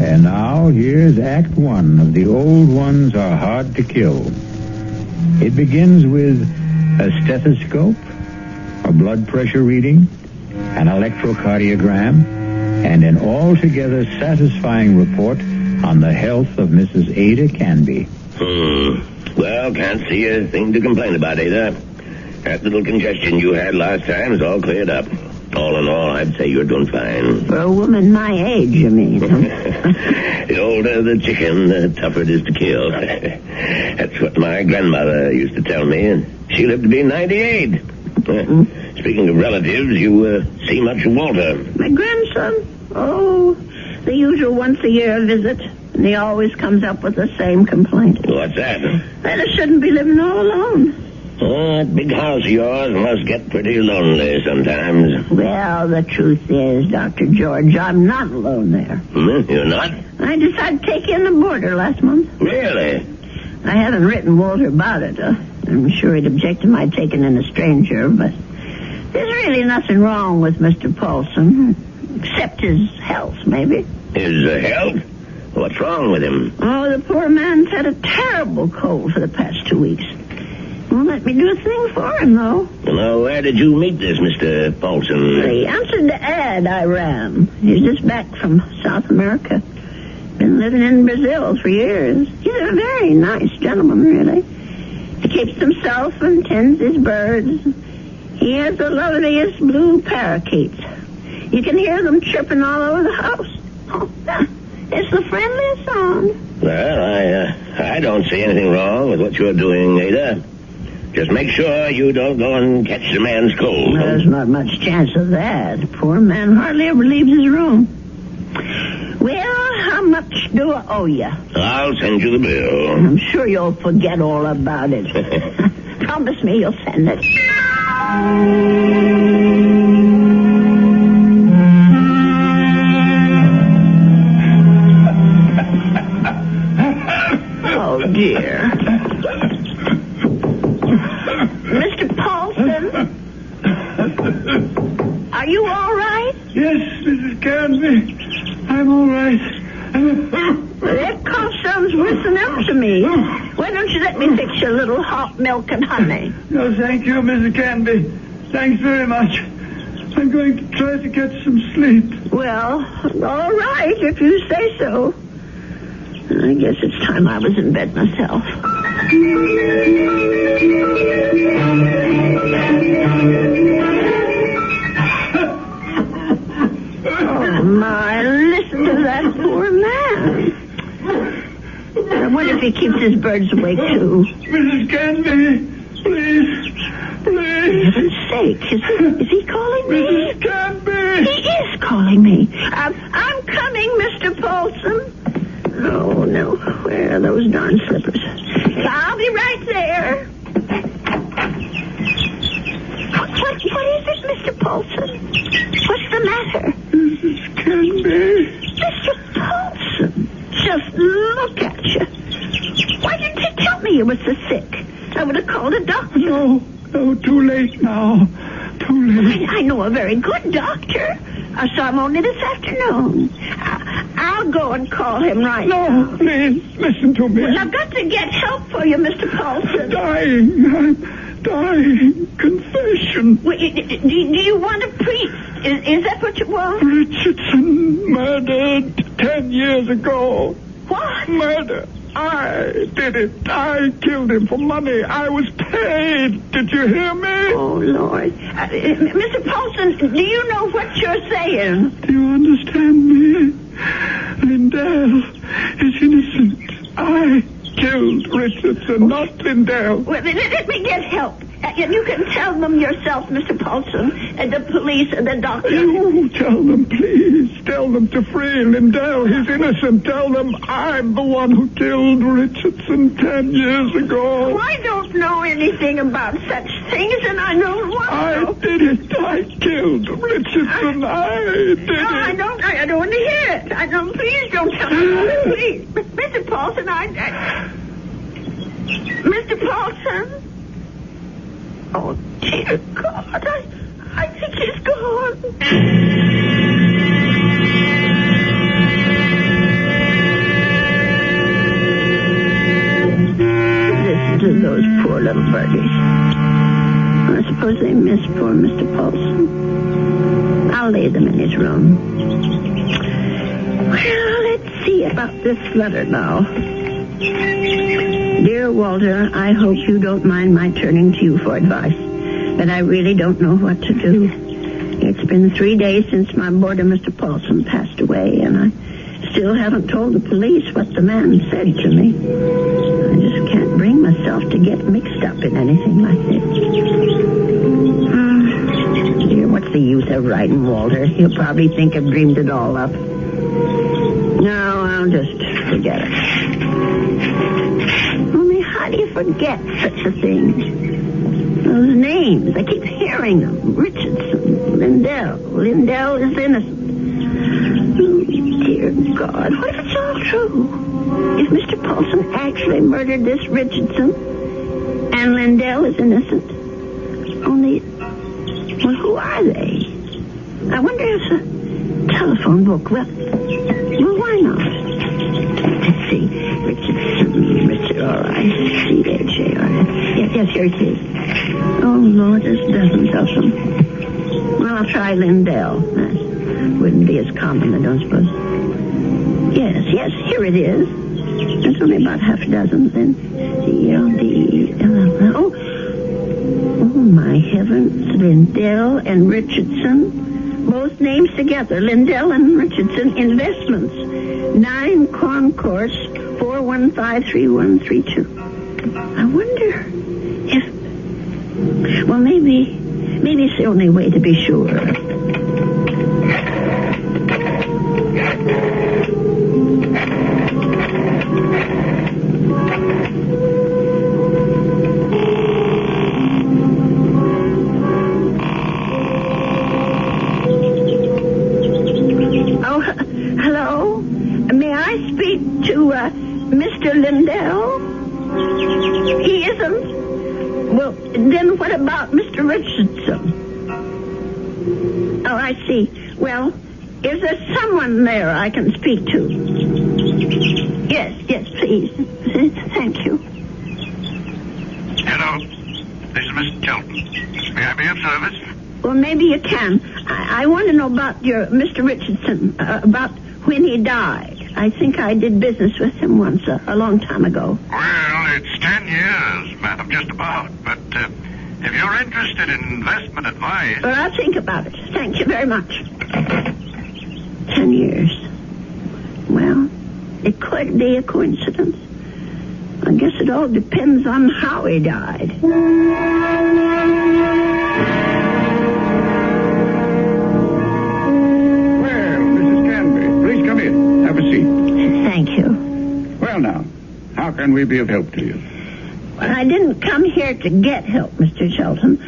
And now, here's Act One of The Old Ones Are Hard to Kill. It begins with a stethoscope, a blood pressure reading, an electrocardiogram, and an altogether satisfying report on the health of Mrs. Ada Canby. Well, can't see a thing to complain about, Ada. That little congestion you had last time is all cleared up. All in all, I'd say you're doing fine. For a woman my age, you mean? The older the chicken, the tougher it is to kill. That's what my grandmother used to tell me, and she lived to be 98. Speaking of relatives, you see much of Walter. My grandson? Oh, the usual once-a-year visit. And he always comes up with the same complaint. What's that? That I shouldn't be living all alone. That big house of yours must get pretty lonely sometimes. Well, the truth is, Dr. George, I'm not alone there. You're not? I decided to take in the boarder last month. Really? I haven't written Walter about it. I'm sure he'd object to my taking in a stranger, but there's really nothing wrong with Mr. Paulson, except his health, maybe. His health? What's wrong with him? Oh, the poor man's had a terrible cold for the past 2 weeks. Won't let me do a thing for him, though. Well, where did you meet this Mr. Paulson? He answered the ad I ran. He's just back from South America. Been living in Brazil for years. He's a very nice gentleman, really. He keeps himself and tends his birds. He has the loveliest blue parakeets. You can hear them chirping all over the house. Oh, it's the friendliest sound. Well, I don't see anything wrong with what you're doing, Ada. Just make sure you don't go and catch the man's cold. There's not much chance of that. The poor man hardly ever leaves his room. Well, how much do I owe you? I'll send you the bill. I'm sure you'll forget all about it. Promise me you'll send it. Oh, dear. Mr. Paulson? Are you all right? Yes, Mrs. Canby. I'm all right. That cough sounds worse than ever to me. Why don't you let me fix you a little hot milk and honey? No, thank you, Mrs. Canby. Thanks very much. I'm going to try to get some sleep. Well, all right, if you say so. I guess it's time I was in bed myself. Oh, my, listen to that poor man. I wonder if he keeps his birds awake, too. Mrs. Canby, please. For heaven's sake, is he calling me? Mrs. Canby! He is calling me. I'm coming, Mr. Paulson. Oh, no. Where are those darn slippers? I'll be right there. What is it, Mr. Paulson? What's the matter? Mrs. Canby. Mr. Paulson, just look at you. Why didn't you tell me you were so sick? I would have called a doctor. No, too late now. Too late. I know a very good doctor. I saw him only this afternoon. I'll go and call him right now. No, please, listen to me. Well, I've got to get help for you, Mr. Paulson. I'm dying. Confession. Well, do you want to preach? Is that what you want? Richardson murdered 10 years ago. What? Murder. I did it. I killed him for money. I was paid. Did you hear me? Oh, Lord. Mr. Paulson, do you know what you're saying? Do you understand me? Lindell is innocent. I killed Richardson, not Lindell. Well, let me get help. You can tell them yourself, Mr. Paulson, and the police and the doctor. You tell them, please. Tell them to free Lindell. He's innocent. Tell them I'm the one who killed Richardson 10 years ago. Oh, I don't know anything about such things, and I don't want to. I did it. I killed Richardson. I did it. I don't want to hear it. Please don't tell me. Please. Mr. Paulson, Mr. Paulson? Oh, dear God, I think he's gone. Listen to those poor little birdies. I suppose they miss poor Mr. Paulson. I'll lay them in his room. Well, let's see about this letter now. Dear Walter, I hope you don't mind my turning to you for advice, but I really don't know what to do. It's been 3 days since my boarder, Mr. Paulson, passed away, and I still haven't told the police what the man said to me. I just can't bring myself to get mixed up in anything like this. Dear, what's the use of writing Walter? He'll probably think I've dreamed it all up. No, I'll just forget it. Only how do you forget such a thing? Those names, I keep hearing them. Richardson, Lindell. Lindell is innocent. Oh, dear God, what if it's all true? If Mr. Paulson actually murdered this Richardson and Lindell is innocent? Only, well, who are they? I wonder if a telephone book, well, why not? Let's see. Richard, all right. C-H-A-R-S. Yes, here it is. Oh, Lord, there's dozens of them. Well, I'll try Lindell. That wouldn't be as common, I don't suppose. Yes, here it is. There's only about half a dozen, then. Oh, my heavens. Lindell and Richardson. Both names together. Lindell and Richardson Investments. 9 Concourse 4153132. I wonder if... Well, maybe it's the only way to be sure. Hello? May I speak to Mr. Lindell? He isn't? Well, then what about Mr. Richardson? Oh, I see. Well, is there someone there I can speak to? Yes, please. Thank you. Hello. This is Mr. Chelton. May I be of service? Well, maybe you can. I want to know about your Mr. Richardson, about when he died. I think I did business with him once, a long time ago. Well, it's 10 years, madam, just about. But if you're interested in investment advice... Well, I'll think about it. Thank you very much. 10 years. Well, it could be a coincidence. I guess it all depends on how he died. Thank you. Well, now, how can we be of help to you? Well, I didn't come here to get help, Mr. Shelton.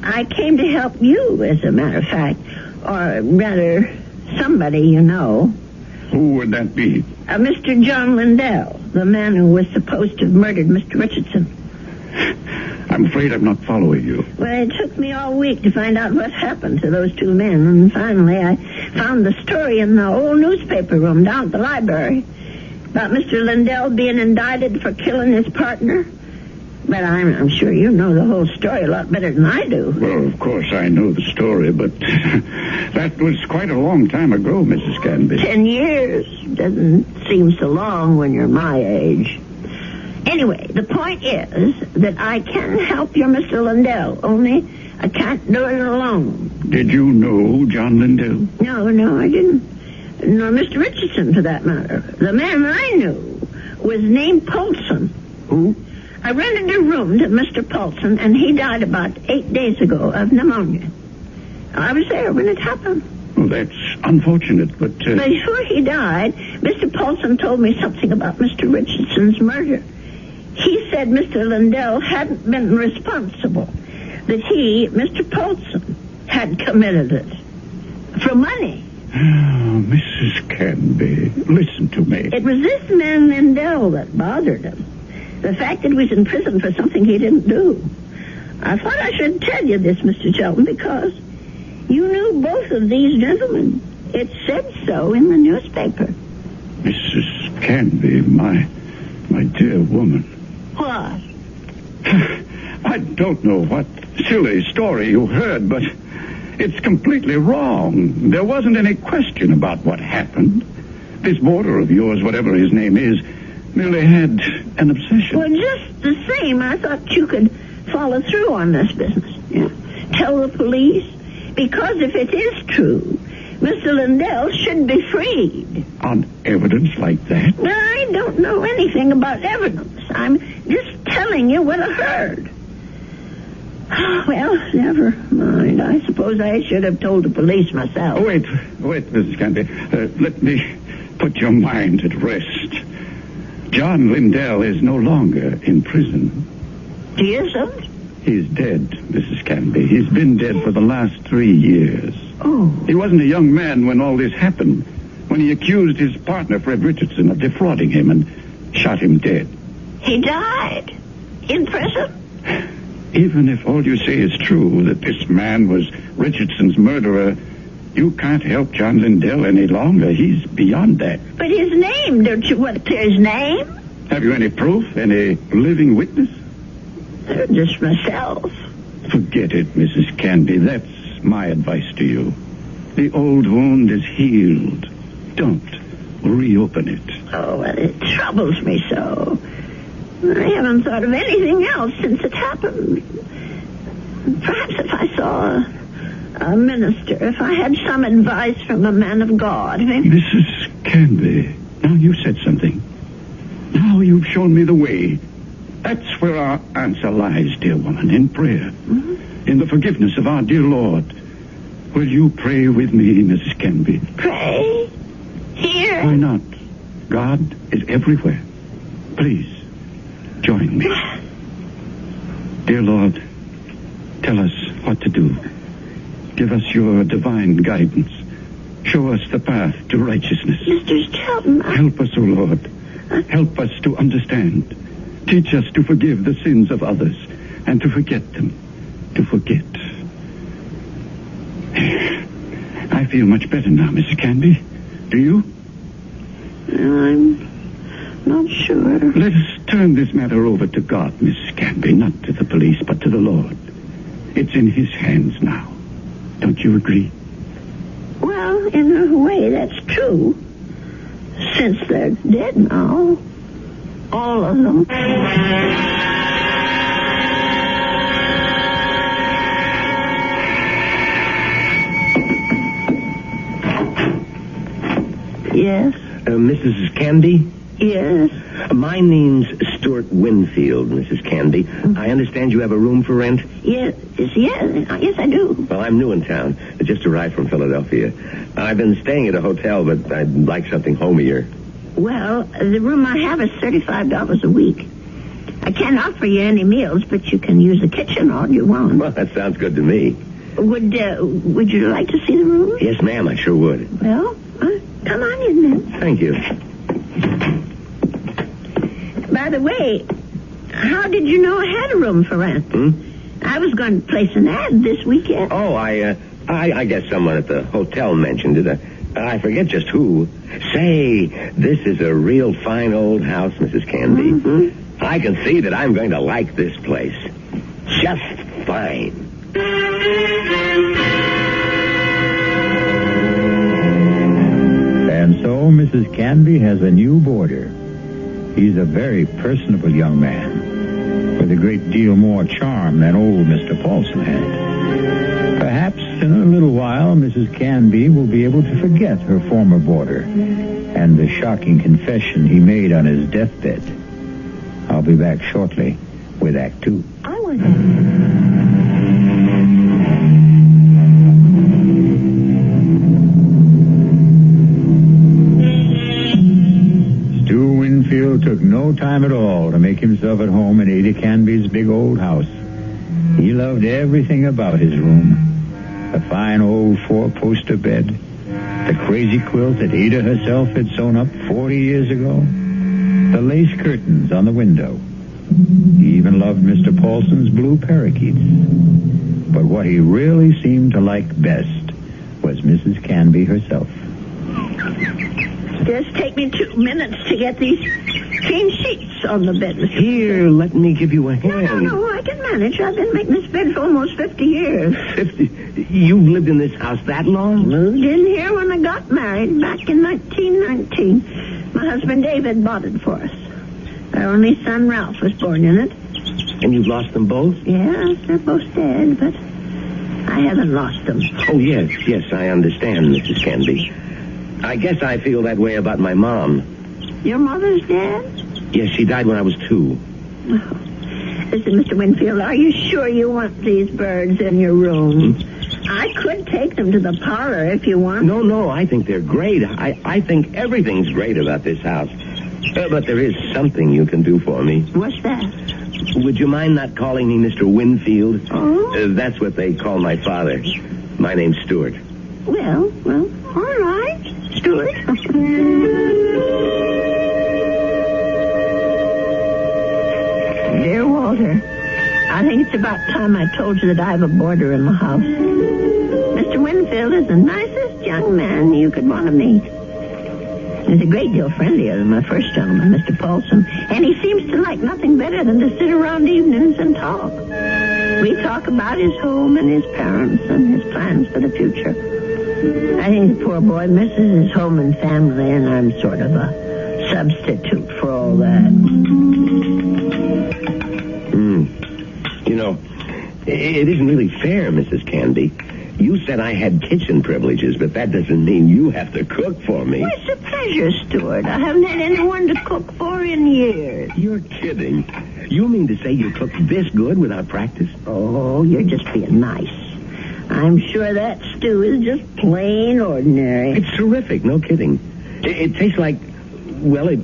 I came to help you, as a matter of fact. Or rather, somebody you know. Who would that be? Mr. John Lindell, the man who was supposed to have murdered Mr. Richardson. I'm afraid I'm not following you. Well, it took me all week to find out what happened to those two men, and finally I found the story in the old newspaper room down at the library about Mr. Lindell being indicted for killing his partner. But I'm sure you know the whole story a lot better than I do. Well, of course I know the story, but that was quite a long time ago, Mrs. Canby. 10 years doesn't seem so long when you're my age. Anyway, the point is that I can help your Mr. Lindell, only I can't do it alone. Did you know John Lindell? No, I didn't. Nor Mr. Richardson, for that matter. The man I knew was named Paulson. Who? I rented a room to Mr. Paulson, and he died about 8 days ago of pneumonia. I was there when it happened. Well, that's unfortunate, but... Before he died, Mr. Paulson told me something about Mr. Richardson's murder. He said Mr. Lindell hadn't been responsible, that he, Mr. Paulson, had committed it. For money. Oh, Mrs. Canby, listen to me. It was this man Lindell that bothered him. The fact that he was in prison for something he didn't do. I thought I should tell you this, Mr. Shelton, because you knew both both of these gentlemen. It said so in the newspaper. Mrs. Canby, my dear woman. What? I don't know what silly story you heard, but it's completely wrong. There wasn't any question about what happened. This boarder of yours, whatever his name is, merely had an obsession. Well, just the same, I thought you could follow through on this business. Yeah. Tell the police, because if it is true, Mr. Lindell should be freed. On evidence like that? Well, I don't know anything about evidence. I'm just telling you what I heard. Well, never mind. I suppose I should have told the police myself. Oh, wait, Mrs. Canby. Let me put your mind at rest. John Lindell is no longer in prison. He isn't? He's dead, Mrs. Canby. He's been dead for the last 3 years. Oh. He wasn't a young man when all this happened, when he accused his partner, Fred Richardson, of defrauding him and shot him dead. He died? In prison? Even if all you say is true, that this man was Richardson's murderer, you can't help John Lindell any longer. He's beyond that. But his name, don't you want to clear his name? Have you any proof? Any living witness? Just myself. Forget it, Mrs. Canby. That's my advice to you. The old wound is healed. Don't reopen it. Oh, well, it troubles me so. I haven't thought of anything else since it happened. Perhaps if I saw a minister, if I had some advice from a man of God. Mrs. Canby, now you said something. Now you've shown me the way. That's where our answer lies, dear woman, in prayer. Mm-hmm. In the forgiveness of our dear Lord. Will you pray with me, Mrs. Canby? Pray? Here? Why not? God is everywhere. Please, join me. Dear Lord, tell us what to do. Give us your divine guidance. Show us the path to righteousness. Mr. Shelton, Help us, O Lord. Help us to understand. Teach us to forgive the sins of others and to forget them. To forget. I feel much better now, Mrs. Canby. Do you? I'm not sure. Let us turn this matter over to God, Mrs. Canby, not to the police, but to the Lord. It's in His hands now. Don't you agree? Well, in a way, that's true. Since they're dead now. All of them. Yes? Mrs. Canby? Yes? My name's Stuart Winfield, Mrs. Canby. I understand you have a room for rent? Yes, I do. Well, I'm new in town. I just arrived from Philadelphia. I've been staying at a hotel, but I'd like something homier. Well, the room I have is $35 a week. I can't offer you any meals, but you can use the kitchen all you want. Well, that sounds good to me. Would you like to see the room? Yes, ma'am, I sure would. Well, come on in then. Thank you. By the way, how did you know I had a room for rent? I was going to place an ad this weekend. Oh, I guess someone at the hotel mentioned it. I forget just who. Say, this is a real fine old house, Mrs. Canby. Mm-hmm. I can see that I'm going to like this place. Just fine. And so Mrs. Canby has a new boarder. He's a very personable young man, with a great deal more charm than old Mr. Paulson had. Perhaps in a little while, Mrs. Canby will be able to forget her former boarder and the shocking confession he made on his deathbed. I'll be back shortly with Act 2. Stu Winfield took no time at all to make himself at home in Ada Canby's big old house. He loved everything about his room. The fine old four-poster bed, the crazy quilt that Ada herself had sewn up 40 years ago, the lace curtains on the window. He even loved Mr. Paulson's blue parakeets. But what he really seemed to like best was Mrs. Canby herself. Just take me 2 minutes to get these clean sheets on the bed, Mr. Here, let me give you a hand. No, I can manage. I've been making this bed for almost 50 years. 50? You've lived in this house that long? Moved in here when I got married back in 1919. My husband David bought it for us. Our only son Ralph was born in it. And you've lost them both? Yes, they're both dead, but I haven't lost them. Oh, yes, I understand, Mrs. Canby. I guess I feel that way about my mom. Your mother's dead? Yes, she died when I was 2. Oh. Listen, Mr. Winfield, are you sure you want these birds in your room? I could take them to the parlor if you want. No, I think they're great. I think everything's great about this house. But there is something you can do for me. What's that? Would you mind not calling me Mr. Winfield? Oh? That's what they call my father. My name's Stuart. Well, all right, Stuart. Dear Walter, I think it's about time I told you that I have a boarder in my house. Mr. Winfield is the nicest young man you could want to meet. He's a great deal friendlier than my first gentleman, Mr. Paulson, and he seems to like nothing better than to sit around evenings and talk. We talk about his home and his parents and his plans for the future. I think the poor boy misses his home and family, and I'm sort of a substitute for all that. You know, it isn't really fair, Mrs. Canby. You said I had kitchen privileges, but that doesn't mean you have to cook for me. Well, it's a pleasure, Stuart. I haven't had anyone to cook for in years. You're kidding. You mean to say you cook this good without practice? Oh, you're just being nice. I'm sure that stew is just plain ordinary. It's terrific, no kidding. It tastes like, well, it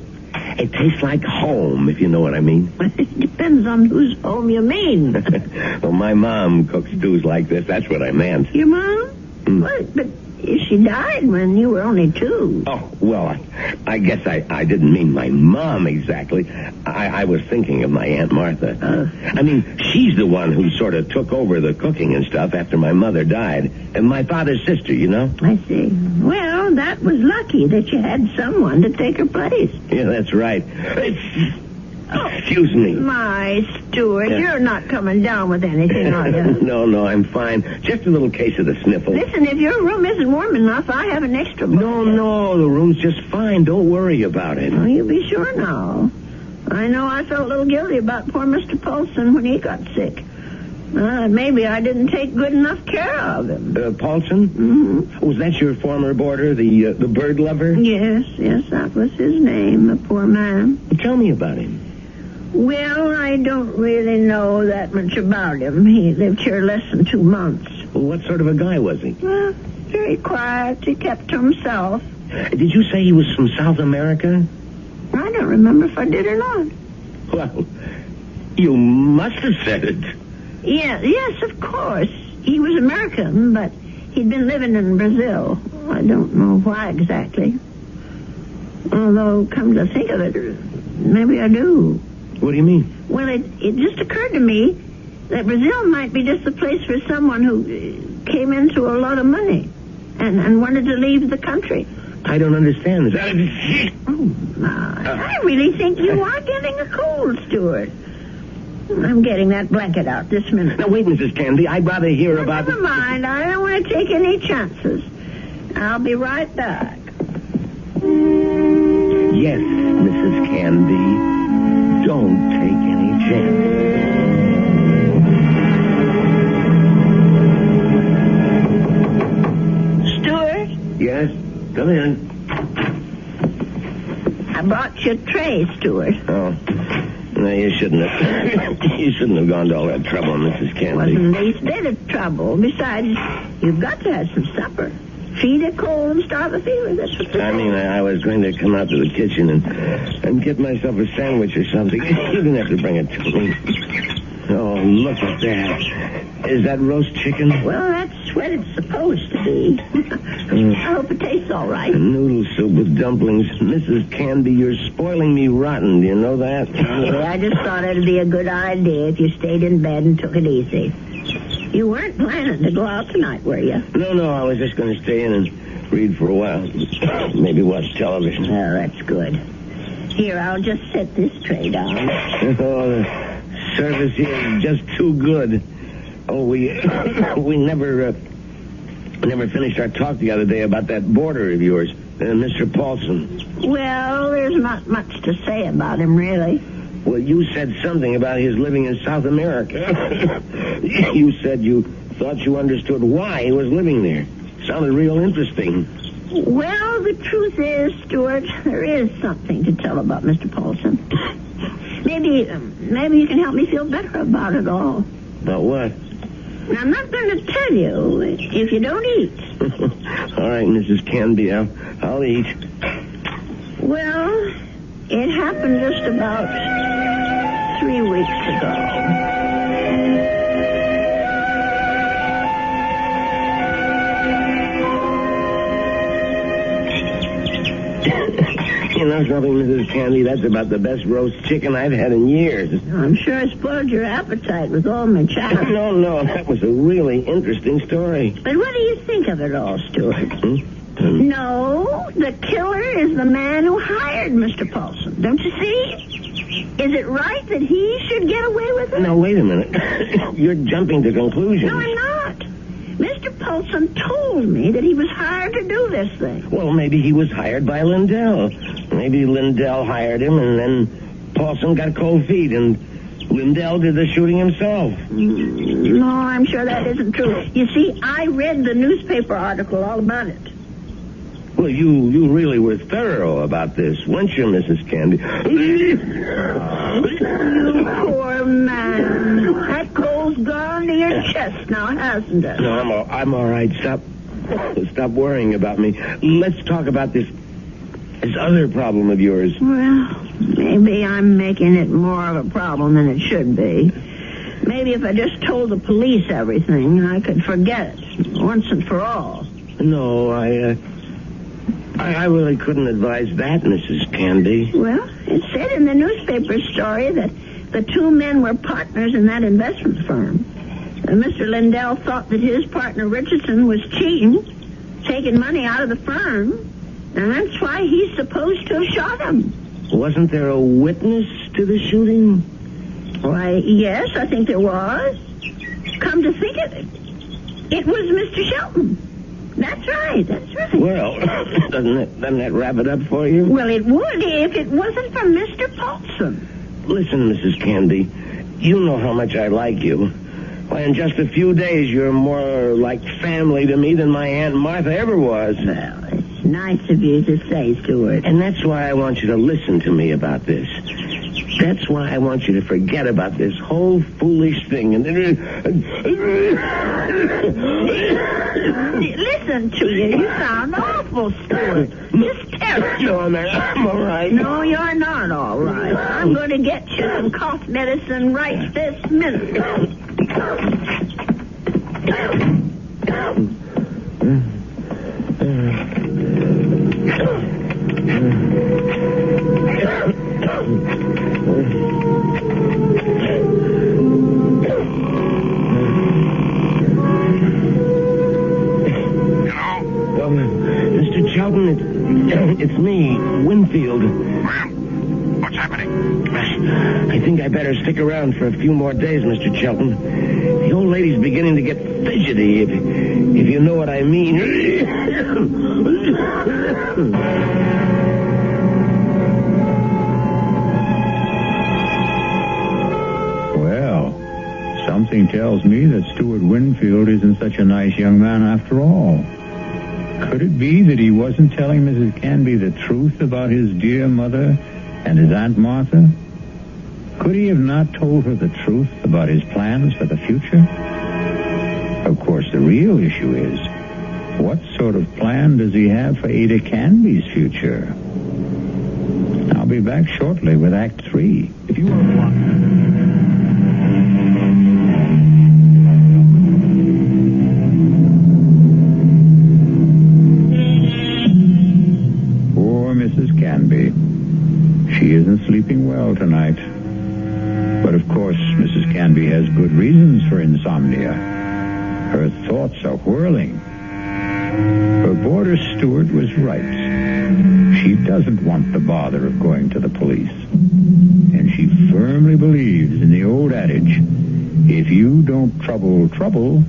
tastes like home, if you know what I mean. It depends on whose home you mean. Well, my mom cooks stews like this. That's what I meant. Your mom? What? But she died when you were only 2. Oh, well, I guess I didn't mean my mom exactly. I was thinking of my Aunt Martha. I mean, she's the one who sort of took over the cooking and stuff after my mother died. And my father's sister, you know? I see. Well, that was lucky that you had someone to take her place. Yeah, that's right. Excuse me. My, Stuart, you're not coming down with anything, are you? No, I'm fine. Just a little case of the sniffles. Listen, if your room isn't warm enough, I have an extra book. No, the room's just fine. Don't worry about it. Oh, you be sure now. I know I felt a little guilty about poor Mr. Paulson when he got sick. Maybe I didn't take good enough care of him. Paulson? Mm-hmm. Was that your former boarder, the bird lover? Yes, that was his name, the poor man. Tell me about him. Well, I don't really know that much about him. He lived here less than 2 months. Well, what sort of a guy was he? Well, very quiet. He kept to himself. Did you say he was from South America? I don't remember if I did or not. Well, you must have said it. Yes, of course. He was American, but he'd been living in Brazil. I don't know why exactly. Although, come to think of it, maybe I do. What do you mean? Well, it just occurred to me that Brazil might be just the place for someone who came into a lot of money and wanted to leave the country. I don't understand. Is that I really think you are getting a cold, Stuart. I'm getting that blanket out this minute. Now, wait, Mrs. Canby. I'd rather hear about... Never mind. I don't want to take any chances. I'll be right back. Yes, Mrs. Canby. Don't take any chances. Stuart? Yes? Come in. I brought you a tray, Stuart. Oh. No, you shouldn't have gone to all that trouble, Mrs. Canby. Wasn't the least bit of trouble. Besides, you've got to have some supper. Feed a cold and starve a fever. That's what I mean, I was going to come out to the kitchen and get myself a sandwich or something. You didn't have to bring it to me. Oh, look at that. Is that roast chicken? Well, that's what it's supposed to be. I hope it tastes all right. Noodle soup with dumplings. Mrs. Canby, you're spoiling me rotten. Do you know that? Yeah, I just thought it'd be a good idea if you stayed in bed and took it easy. You weren't planning to go out tonight, were you? No, I was just going to stay in and read for a while. Maybe watch television. Oh, that's good. Here, I'll just set this tray down. Oh, the service here is just too good. Oh, we never finished our talk the other day about that boarder of yours, Mr. Paulson. Well, there's not much to say about him, really. Well, you said something about his living in South America. You said you thought you understood why he was living there. Sounded real interesting. Well, the truth is, Stuart, there is something to tell about Mr. Paulson. Maybe you can help me feel better about it all. About what? I'm not going to tell you if you don't eat. All right, Mrs. Canby, I'll eat. Well, it happened just about 3 weeks ago. You know something, Mrs. Candy? That's about the best roast chicken I've had in years. I'm sure I spoiled your appetite with all my chatter. No, that was a really interesting story. But what do you think of it all, Stuart? No, the killer is the man who hired Mr. Paulson. Don't you see? Is it right that he should get away with it? No, wait a minute. You're jumping to conclusions. No, I'm not. Mr. Paulson told me that he was hired to do this thing. Well, maybe he was hired by Lindell. Maybe Lindell hired him, and then Paulson got cold feet, and Lindell did the shooting himself. No, I'm sure that isn't true. You see, I read the newspaper article all about it. Well, you really were thorough about this, weren't you, Mrs. Candy? You poor man. That coal's gone to your chest now, hasn't it? No, I'm all right. Stop worrying about me. Let's talk about this other problem of yours. Well, maybe I'm making it more of a problem than it should be. Maybe if I just told the police everything, I could forget it once and for all. No, I really couldn't advise that, Mrs. Candy. Well, it said in the newspaper story that the two men were partners in that investment firm. Mr. Lindell thought that his partner Richardson was cheating, taking money out of the firm, and that's why he's supposed to have shot him. Wasn't there a witness to the shooting? Why, yes, I think there was. Come to think of it, it was Mr. Shelton. That's right. Well, doesn't that wrap it up for you? Well, it would if it wasn't for Mr. Paulson. Listen, Mrs. Candy, you know how much I like you. Why, in just a few days, you're more like family to me than my Aunt Martha ever was. Well, it's nice of you to say, Stuart. And that's why I want you to listen to me about this. That's why I want you to forget about this whole foolish thing. And listen to you. You sound awful, Stuart. Just terrible. No, I'm all right. No, you're not all right. I'm going to get you some cough medicine right this minute. Mr. Shelton, it's me, Winfield. Well, what's happening? I think I better stick around for a few more days, Mr. Shelton. The old lady's beginning to get fidgety, if you know what I mean. Well, something tells me that Stuart Winfield isn't such a nice young man after all. Could it be that he wasn't telling Mrs. Canby the truth about his dear mother and his Aunt Martha? Could he have not told her the truth about his plans for the future? Of course, the real issue is, what sort of plan does he have for Ada Canby's future? I'll be back shortly with Act 3. If you want to... Mrs. Canby. She isn't sleeping well tonight. But of course, Mrs. Canby has good reasons for insomnia. Her thoughts are whirling. Reporter Stewart was right. She doesn't want the bother of going to the police. And she firmly believes in the old adage, if you don't trouble trouble,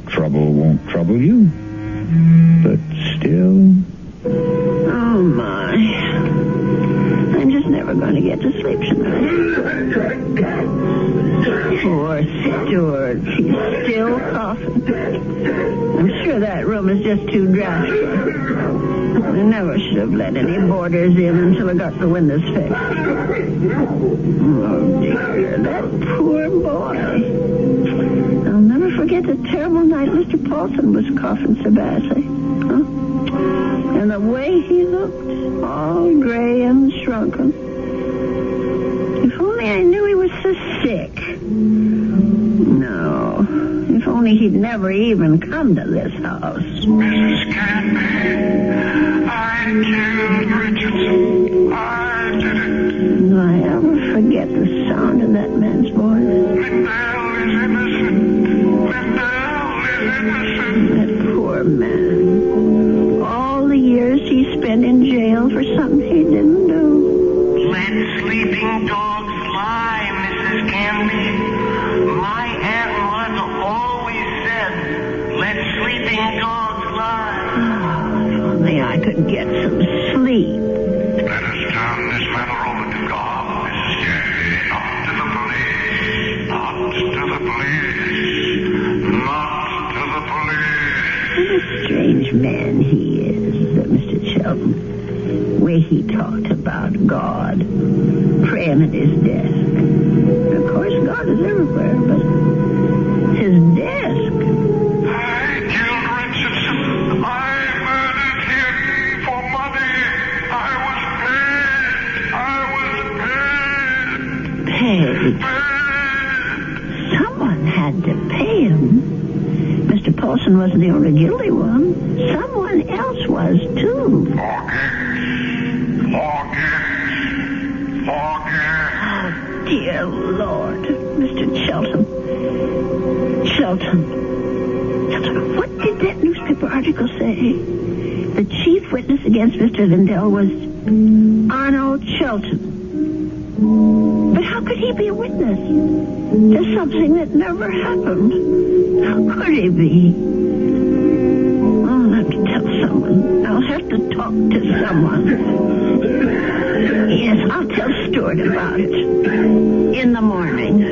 trouble won't trouble you. But still... Oh, my. I'm just never going to get to sleep tonight. Poor Stuart. He's still coughing. I'm sure that room is just too drafty. I never should have let any boarders in until I got the windows fixed. Oh, dear, that poor boy. I'll never forget the terrible night Mr. Paulson was coughing so badly. Huh? And the way he looked, all gray and shrunken. If only I knew he was so sick. No, if only he'd never even come to this house. Mrs. Canby, I killed Richardson. I did it. Do I ever forget the sound of that man's voice? Lindell is innocent. Lindell is innocent. That poor man. All the years he spent in jail for something he didn't do. Let sleeping dogs lie, Mrs. Canby. My Aunt Martha always said, let sleeping dogs lie. Oh, if only I could get some sleep. Let us turn this matter over to God, Mrs. Canby. Not to the police. Not to the police. Not to the police. What a strange man he is, Mr. Shelton. The way he talked about God, praying at his desk. Of course, God is everywhere, but his desk. I killed Richardson. I murdered him for money. I was paid. Paid. Someone had to pay him. Mr. Paulson wasn't the only guilty one. Someone else was, too. Forget. Oh, dear Lord. Mr. Shelton. What did that newspaper article say? The chief witness against Mr. Lindell was Arnold Shelton. But how could he be a witness to something that never happened? How could he be? I'll have to tell someone. I'll have to talk to someone. Yes, I'll tell Stuart about it. In the morning.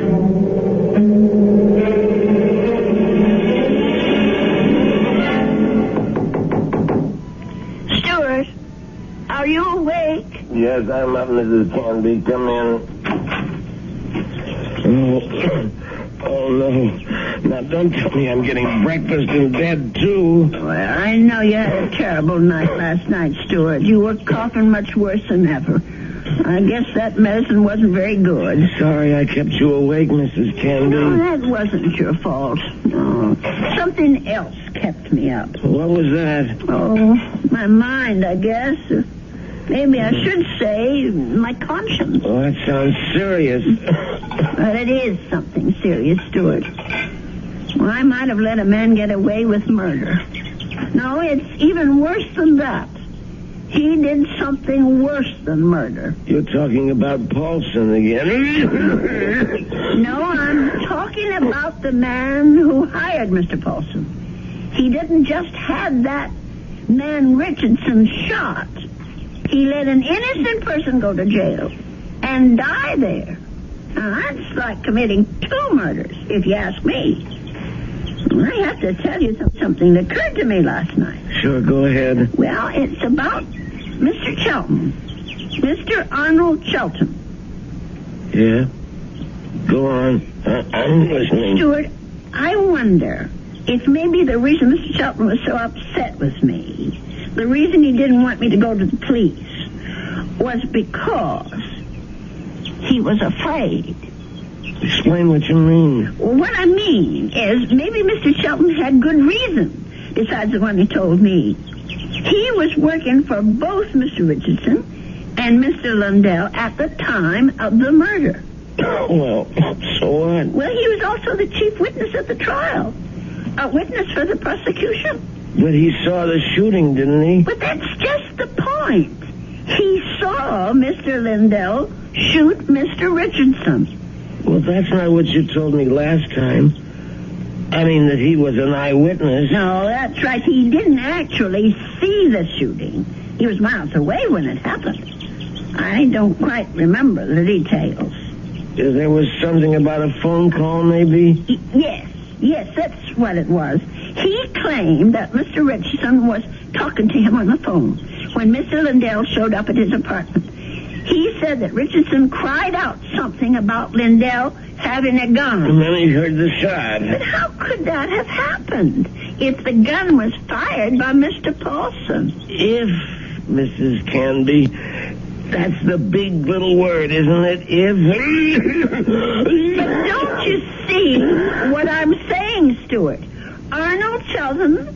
Stuart, are you awake? Yes, I'm up, Mrs. Canby. Come in. Oh, no. Now, don't tell me I'm getting breakfast in bed, too. Well, I know you had a terrible night last night, Stuart. You were coughing much worse than ever. I guess that medicine wasn't very good. Sorry I kept you awake, Mrs. Canby. No, that wasn't your fault. No. Something else kept me up. What was that? Oh, my mind, I guess. Maybe I should say my conscience. Oh, that sounds serious. But it is something serious, Stuart. Well, I might have let a man get away with murder. No, it's even worse than that. He did something worse than murder. You're talking about Paulson again. No, I'm talking about the man who hired Mr. Paulson. He didn't just have that man Richardson shot. He let an innocent person go to jail and die there. Now, that's like committing 2 murders, if you ask me. I have to tell you something that occurred to me last night. Sure, go ahead. Well, it's about Mr. Shelton. Mr. Arnold Shelton. Yeah? Go on. I'm listening. Stuart, I wonder if maybe the reason Mr. Shelton was so upset with me, the reason he didn't want me to go to the police, was because he was afraid. Explain what you mean. Well, what I mean is maybe Mr. Shelton had good reason, besides the one he told me. He was working for both Mr. Richardson and Mr. Lindell at the time of the murder. Well, so what? Well, he was also the chief witness at the trial. A witness for the prosecution. But he saw the shooting, didn't he? But that's just the point. He saw Mr. Lindell shoot Mr. Richardson. Well, that's not what you told me last time. I mean, that he was an eyewitness. No, that's right. He didn't actually see the shooting. He was miles away when it happened. I don't quite remember the details. There was something about a phone call, maybe? Yes, that's what it was. He claimed that Mr. Richardson was talking to him on the phone when Mr. Lindell showed up at his apartment. He said that Richardson cried out something about Lindell having a gun. And then he heard the shot. But how could that have happened if the gun was fired by Mr. Paulson? If, Mrs. Canby, that's the big little word, isn't it? If. But don't you see what I'm saying, Stuart? Arnold Sheldon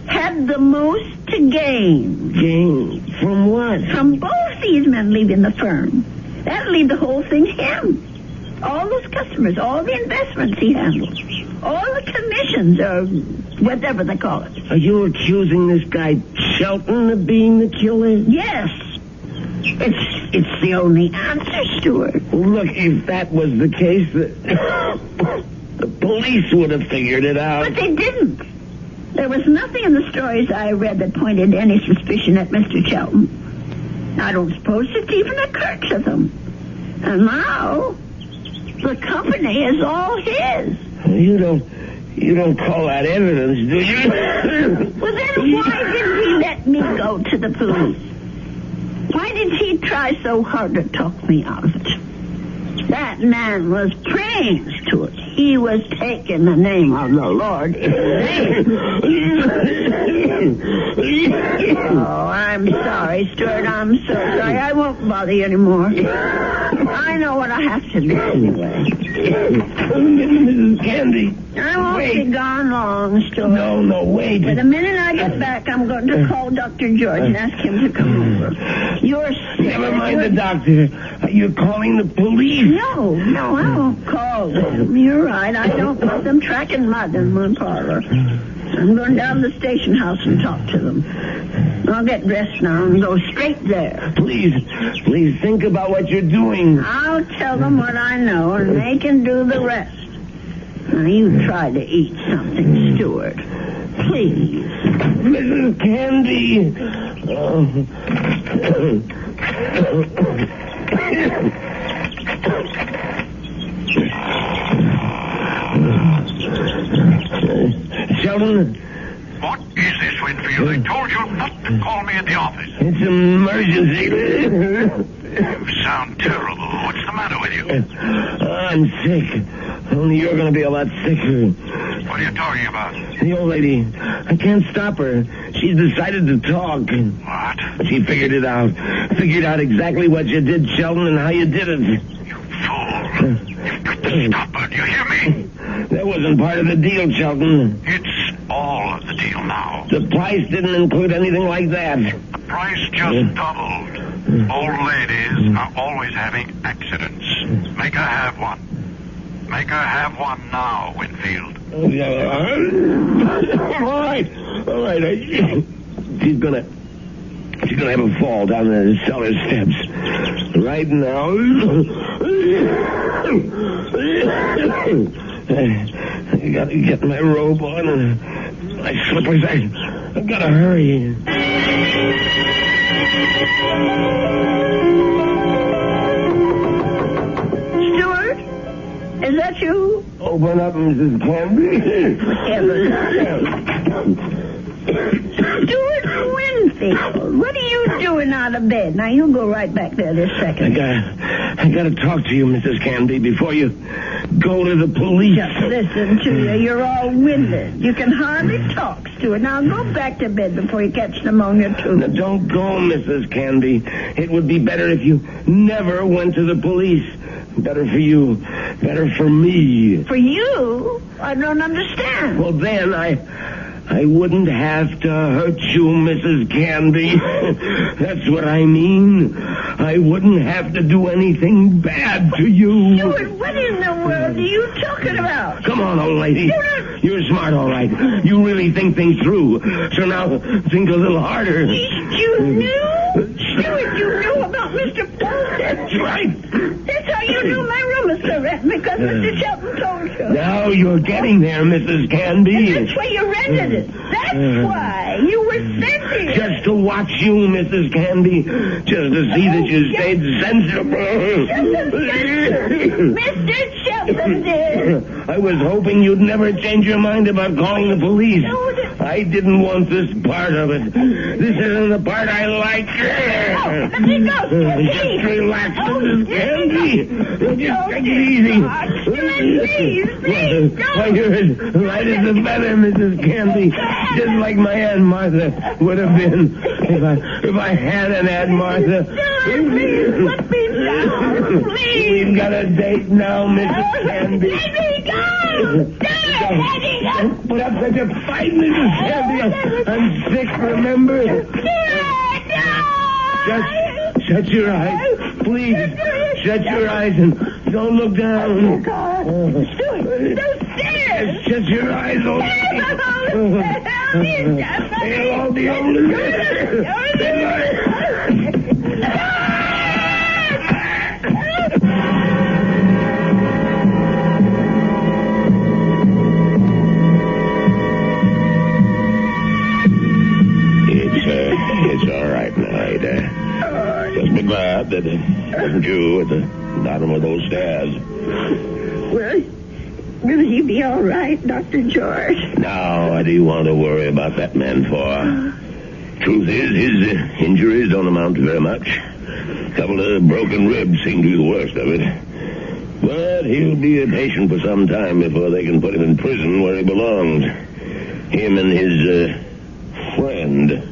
had the most to gain. Gain? From what? From both these men leaving the firm. That'll leave the whole thing to him. All those customers, all the investments he handles, all the commissions, or whatever they call it. Are you accusing this guy Shelton of being the killer? Yes. It's the only answer, Stuart. Well, look, if that was the case, the police would have figured it out. But they didn't. There was nothing in the stories I read that pointed any suspicion at Mr. Shelton. I don't suppose it even occurred to them. And now, the company is all his. You don't call that evidence, do you? Well, then why didn't he let me go to the police? Why did he try so hard to talk me out of it? That man was praying to it. He was taking the name of the Lord in vain. Oh, I'm sorry, Stuart. I'm so sorry. I won't bother you anymore. I know what I have to do anyway. Mrs. Candy. I won't be gone long, Stuart. No, wait. But the minute I get back, I'm going to call Dr. George and ask him to come over. You're sick. Never mind the doctor. You're calling the police. No, I won't call them. You're right. I don't want them tracking mud in my parlor. I'm going down to the station house and talk to them. I'll get dressed now and go straight there. Please think about what you're doing. I'll tell them what I know, and they can do the rest. Now, you try to eat something, Stuart. Please. Mrs. Candy. Sheldon? What is this, Winfield? I told you not to call me at the office. It's an emergency. You sound terrible. What's the matter with you? I'm sick. Only you're going to be a lot sicker. What are you talking about? The old lady. I can't stop her. She's decided to talk. What? She figured it out. Figured out exactly what you did, Sheldon, and how you did it. You fool. You've got to stop her. Do you hear me? That wasn't part of the deal, Sheldon. It's all of the deal now. The price didn't include anything like that. The price just doubled. Old ladies are always having accidents. Make her have one. Make her have one now, Winfield. All right. She's gonna have a fall down the cellar steps. Right now. I gotta get my robe on and my slippers. I gotta hurry. Stuart? Is that you? Open up, Mrs. Canby. Stuart Winfield, what are you doing out of bed? Now, you go right back there this second. I gotta talk to you, Mrs. Canby, before you go to the police. Just listen to you. You're all winded. You can hardly talk, Stuart. Now, go back to bed before you catch pneumonia, too. Now, don't go, Mrs. Canby. It would be better if you never went to the police. Better for you. Better for me. For you? I don't understand. Well, then, I wouldn't have to hurt you, Mrs. Canby. That's what I mean. I wouldn't have to do anything bad to you. Stuart, what in the world are you talking about? Come on, old lady. You're smart, all right. You really think things through. So now, think a little harder. You knew? Stuart, you knew about Mr. Paul. That's right. That's how you knew my room was so red, because Mr. Shelton told you. Now you're getting there, Mrs. Canby. That's why you rented it. That's why you were sent here. Just to watch you, Mrs. Canby. Just to see that you stayed sensible. Mr. Shelton did. I was hoping you'd never change your mind about calling the police. I didn't want this part of it. This isn't the part I like. Let me go, Stuart. Just relax, Mrs. Canby. Just take it easy. Please, Why, you're as light as a feather, Mrs. Canby. Just like my Aunt Martha would have been if I had an Aunt Martha. Please, let me down. Please. We've got a date now, Mrs. Canby. Let me go. Let me go. Put up such a fight, Mrs. Canby. I'm sick, remember? Just shut your eyes. Please, shut your eyes and don't look down. Oh, God. Stuart, those stairs. Shut your eyes, old lady. They'll all be over It's all right now, Ada. Just be glad that it wasn't you at the bottom of those stairs. Will he be all right, Dr. George? Now, what do you want to worry about that man for? Truth is, his injuries don't amount to very much. A couple of broken ribs seem to be the worst of it. But he'll be a patient for some time before they can put him in prison where he belongs. Him and his friend.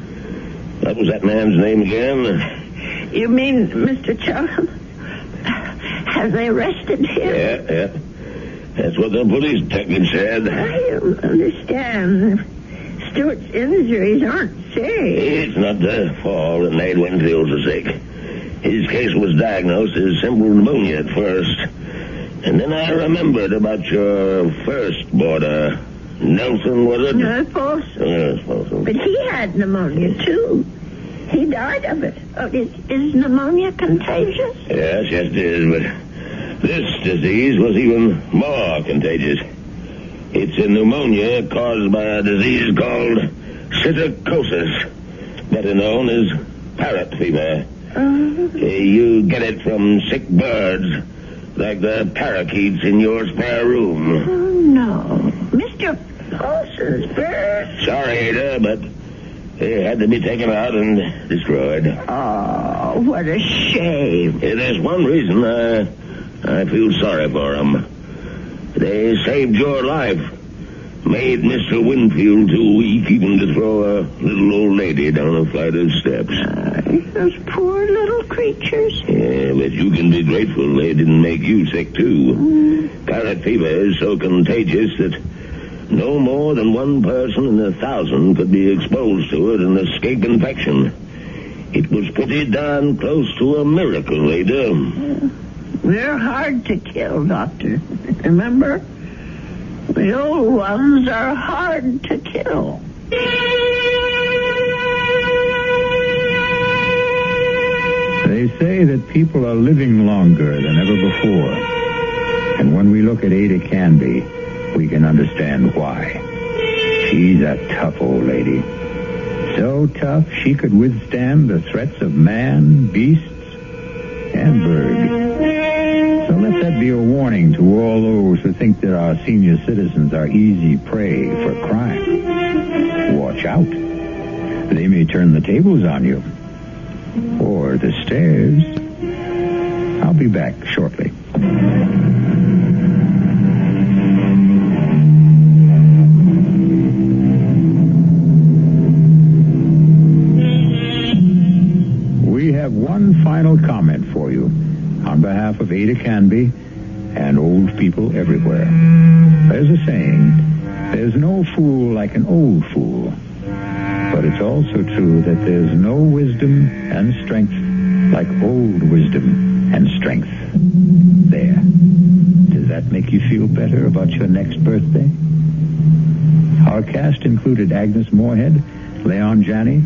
What was that man's name again? You mean Mr. Chelton? Have they arrested him? Yeah. That's what the police detective said. I don't understand. Stuart's injuries aren't serious. It's not the fall that made Winfield so sick. His case was diagnosed as simple pneumonia at first. And then I remembered about your first boarder. Nelson, was it? No, Folsom. Yes, Folsom. But he had pneumonia, too. He died of it. Oh, is pneumonia contagious? Yes, it is, but this disease was even more contagious. It's a pneumonia caused by a disease called psittacosis, better known as parrot fever. You get it from sick birds, like the parakeets in your spare room. Oh, no. Mr. Paulson's bird. Sorry, Ada, but they had to be taken out and destroyed. Oh, what a shame. There's one reason I feel sorry for them. They saved your life. Made Mr. Winfield too weak even to throw a little old lady down a flight of steps. Those poor little creatures. Yeah, but you can be grateful they didn't make you sick, too. Parrot fever is so contagious that no more than one person in 1,000 could be exposed to it and escape infection. It was pretty darn close to a miracle, Ada. They're hard to kill, Doctor. Remember? The old ones are hard to kill. They say that people are living longer than ever before. And when we look at Ada Canby, we can understand why. She's a tough old lady. So tough she could withstand the threats of man, beasts, and bird. So let that be a warning to all those who think that our senior citizens are easy prey for crime. Watch out. They may turn the tables on you. Or the stairs. I'll be back shortly. We have one final comment for you on behalf of Ada Canby and old people everywhere. There's a saying, There's no fool like an old fool. But it's also true that there's no wisdom and strength like old wisdom and strength. There. Does that make you feel better about your next birthday? Our cast included Agnes Moorehead, Leon Janney,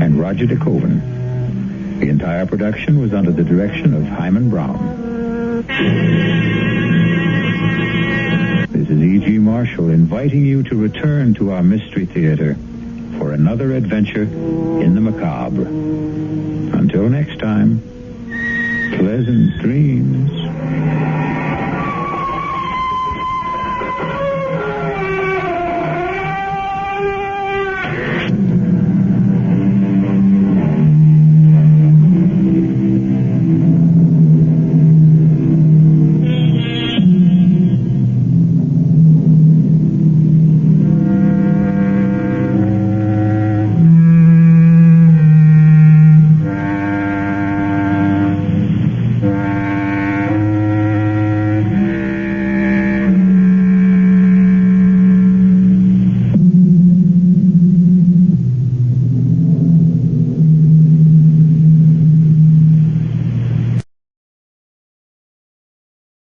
and Roger DeKoven. The entire production was under the direction of Himan Brown. This is E.G. Marshall inviting you to return to our Mystery Theater for another adventure in the macabre. Until next time, pleasant dreams.